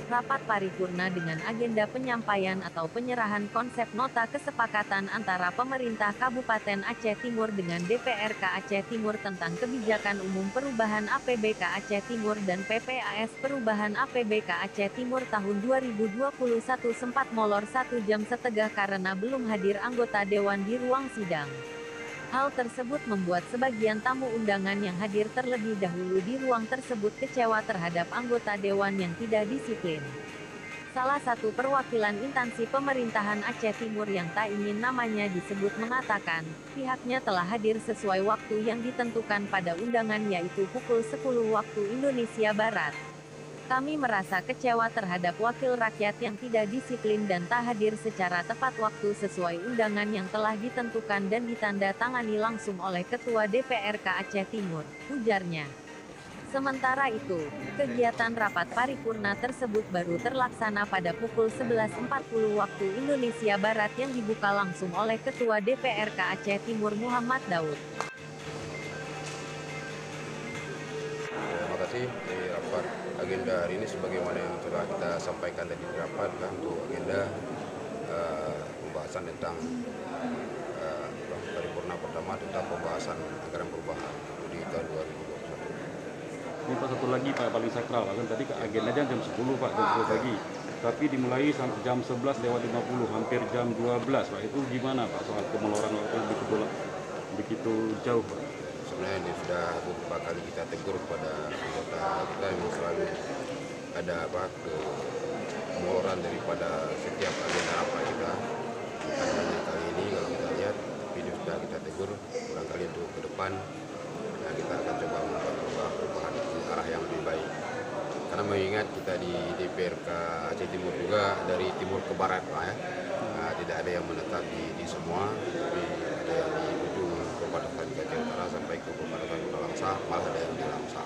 Rapat paripurna dengan agenda penyampaian atau penyerahan konsep nota kesepakatan antara pemerintah Kabupaten Aceh Timur dengan DPRK Aceh Timur tentang kebijakan umum perubahan APBK Aceh Timur dan PPAS perubahan APBK Aceh Timur tahun 2021 sempat molor 1 jam setengah karena belum hadir anggota Dewan di ruang sidang. Hal tersebut membuat sebagian tamu undangan yang hadir terlebih dahulu di ruang tersebut kecewa terhadap anggota dewan yang tidak disiplin. Salah satu perwakilan instansi pemerintahan Aceh Timur yang tak ingin namanya disebut mengatakan, pihaknya telah hadir sesuai waktu yang ditentukan pada undangan yaitu pukul 10 waktu Indonesia Barat. Kami merasa kecewa terhadap wakil rakyat yang tidak disiplin dan tak hadir secara tepat waktu sesuai undangan yang telah ditentukan dan ditanda tangani langsung oleh Ketua DPRK Aceh Timur, ujarnya. Sementara itu, kegiatan rapat paripurna tersebut baru terlaksana pada pukul 11.40 waktu Indonesia Barat yang dibuka langsung oleh Ketua DPRK Aceh Timur Muhammad Daud. Terima kasih di rapat agenda hari ini sebagaimana yang telah kita sampaikan tadi di rapat untuk agenda pembahasan tentang paripurna pertama tentang pembahasan anggaran perubahan di tahun 2021. Ini Pak, satu lagi Pak, paling sakral kan tadi agendanya jam 10 Pak, jam 10 pagi. Tapi dimulai sampai jam 11:50, hampir jam 12 Pak. Itu gimana Pak soal kemeloran waktu yang begitu jauh Pak? Sebenarnya ini sudah beberapa kali kita tegur kepada anggota kita yang selalu ada kemoloran daripada setiap agenda rapat kita. Bukan hanya kali ini kalau kita lihat, tapi ini sudah kita tegur barangkali untuk ke depan. Nah, kita akan coba membuat perubahan ke arah yang lebih baik. Karena mengingat kita di DPRK Aceh Timur juga dari timur ke barat Pak ya. Nah, tidak ada yang menetap di semua, tapi ada yang di ujung perbatasan Aceh Utara sampai ke perbatasan Kota Langsa, malah ada yang di Langsa.